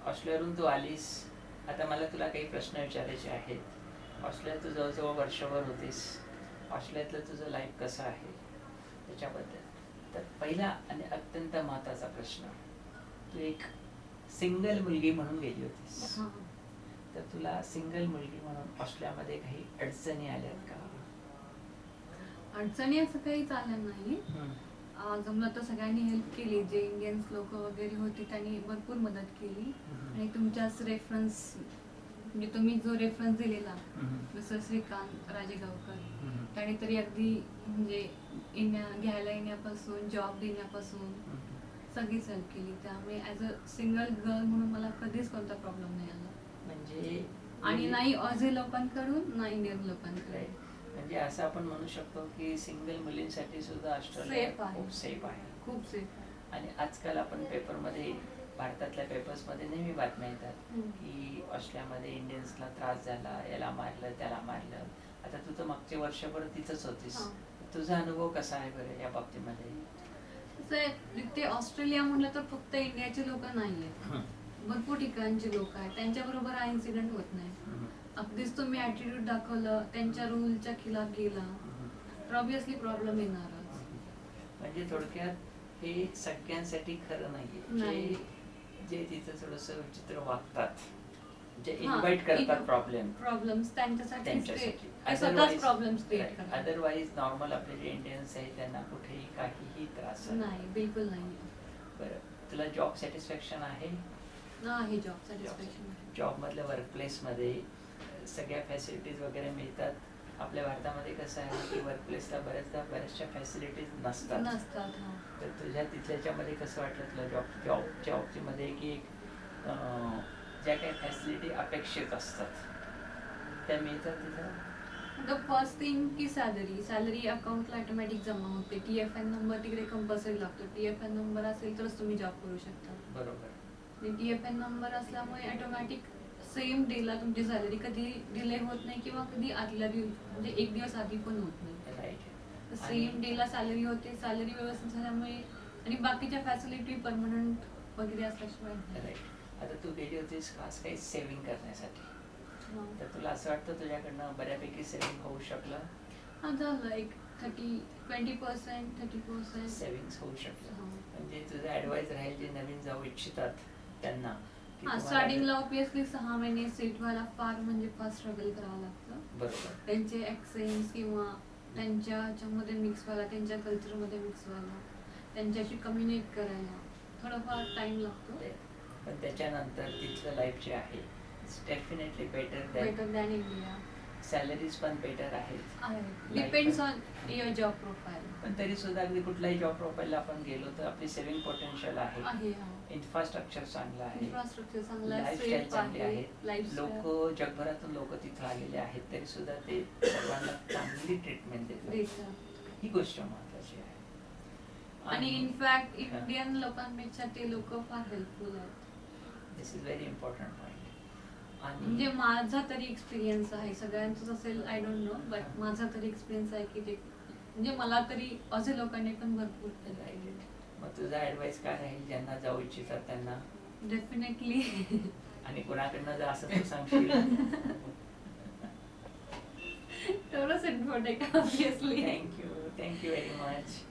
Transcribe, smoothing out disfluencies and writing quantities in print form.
ऑस्ट्रेलियावरून तू आलीस. आता मला तुला काही प्रश्न विचारायचे आहेत. ऑस्ट्रेलियात तू जवळजवळ वर्षभर होतीस. ऑस्ट्रेलियातलं तुझं लाईफ कसं आहे त्याच्याबद्दल. तर पहिला आणि अत्यंत महत्त्वाचा प्रश्न, तू एक सिंगल मुलगी म्हणून गेली होतीस. तर तुला सिंगल मुलगी म्हणून ऑस्ट्रेलियामध्ये काही अडचणी आल्यात का? अडचणी असं काही आल्या नाही. जमलं तर सगळ्यांनी हेल्प केली. जे इंडियन्स लोक वगैरे होते त्यांनी भरपूर मदत केली. आणि तुमच्याच रेफरन्स, म्हणजे तुम्ही जो रेफरन्स दिलेला जसं श्रीकांत राजेगावकर, त्याने तरी अगदी म्हणजे घ्यायला येण्यापासून जॉब देण्यापासून सगळीच हेल्प केली. त्यामुळे ॲज अ सिंगल गर्ल म्हणून मला कधीच कोणता प्रॉब्लेम नाही आला. म्हणजे आणि नाही ऑझी लोकांकडून ना इंडियन लोकांकडे. म्हणजे असं आपण म्हणू शकतो की सिंगल मुलींसाठी सुद्धा ऑस्ट्रेलिया खूप सेफ आहे. खूप सेफ. आणि आजकाल आपण पेपरमध्ये, भारतातल्या पेपर्समध्ये नेहमी बातम्या येतात की ऑस्ट्रेलियामध्ये इंडियन्सला त्रास झाला, याला मारलं त्याला मारलं. आता तू तर मागचे वर्षभर तिथंच होतीस. तुझा अनुभव कसा आहे बरं या बाबतीमध्ये? ते ऑस्ट्रेलिया म्हटलं तर फक्त इंडियाचे लोक नाही आहेत, भरपूर ठिकाणचे लोक आहेत. त्यांच्याबरोबर हा इन्सिडेंट होत नाही. अगदीच तुम्ही ॲटिट्यूड दाखवलं, त्यांच्या रूलच्या खिलाफ गेला तर ऑब्व्हियसली प्रॉब्लेम येणारच. म्हणजे थोडक्यात हे सगळ्यांसाठी खरं नाहीये. जे तिथं थोडंसं विचित्र वागतात, जे इन्व्हाइट करतात प्रॉब्लेम्स त्यांच्यासाठी अदरवाईज नॉर्मल आपले जे इंडियन्स आहेत त्यांना कुठेही काहीही त्रास नाही, बिलकुल नाही. बरं, तुला जॉब सॅटिस्फॅक्शन आहे? Job satisfaction. जॉब मधल्या वर्कप्लेसमध्ये सगळ्या फॅसिलिटीज वगैरे मिळतात. आपल्या भारतामध्ये कसं आहे की वर्कप्लेसला बऱ्याचशा फॅसिलिटीज नसतात. तर तुझ्या तिथल्याच्यामध्ये कसं वाटलं तुला जॉबच्या बाबतीमध्ये की ज्या काही फॅसिलिटी अपेक्षित असतात त्या मिळतात तिथं? द फर्स्ट थिंग की सॅलरी अकाउंटला ऑटोमॅटिक जमा होते. TFN नंबर तिकडे कंपल्सरी लागतो. TFN नंबर असेल तरच तुम्ही जॉब करू शकता. बरोबर. TFN नंबर असल्यामुळे ऑटोमॅटिक सेम डेला तुमची सॅलरी कधी डिले होत नाही किंवा कधी आदल्या म्हणजे एक दिवस आधी पण होत नाही. सेम डेला सॅलरी होते. सॅलरी व्यवस्थित झाल्यामुळे आणि बाकीच्या फॅसिलिटी परमनंट वगैरे असल्याशिवाय. आता तू गेली होतीस खास काही सेव्हिंग करण्यासाठी, तर तुला असं वाटतं तुझ्याकडनं बऱ्यापैकी सेव्हिंग होऊ शकलं? झालं एक 30% सेव्हिंग्स होऊ शकलं. म्हणजे तुझं ॲडवाइस राहील जे नवीन जाऊ इच्छितात त्यांना. स्टार्टिंगला ऑब्व्हियसली 6 महिने सेट व्हायला फार स्ट्रगल करावं लागतं. बरोबर. त्यांचे ॲक्सेंट्स किंवा त्यांच्या ह्याच्यामध्ये मिक्स व्हायला, त्यांच्या कल्चरमध्ये मिक्स व्हायला, त्यांच्याशी कम्युनिकेट करायला थोडाफार टाइम लागतो. पण त्याच्यानंतर तिथलं लाईफ जे आहे definitely better than India. Salaries पण बेटर आहेत. Depends on your job profile. पण तरी सुद्धा अगदी कुठल्याही जॉब प्रोफाईलला आपण गेलो तर आपली सेव्हिंग पोटेन्शियल आहे. इन्फ्रास्ट्रक्चर चांगलं आहे. लाईफस्टाईल चांगली आहे. लोक जगभरातून लोक तिथं आलेले आहेत तरी सुद्धा ते सर्वांना चांगली ट्रीटमेंट देतात. ही गोष्ट महत्वाची आहे. आणि इनफॅक्ट इंडियन लोकांपेक्षा ते लोक फार हेल्पफुल आहेत. दिस इज व्हेरी इम्पॉर्टंट पॉईंट. म्हणजे माझा तरी एक्सपिरियन्स आहे, सगळ्यांचाच असेल आय डोंट नो, बट माझा तरी एक्सपिरियन्स आहे की ते म्हणजे मला तरी असे लोकांनी पण भरपूर केलं. मग तुझा ॲडवाइस काय राहील ज्यांना जाऊ इच्छितात त्यांना? डेफिनेटली. आणि कोणाकडनं जर असं तू सांगशील? तेवढंच important obviously. Thank you very much.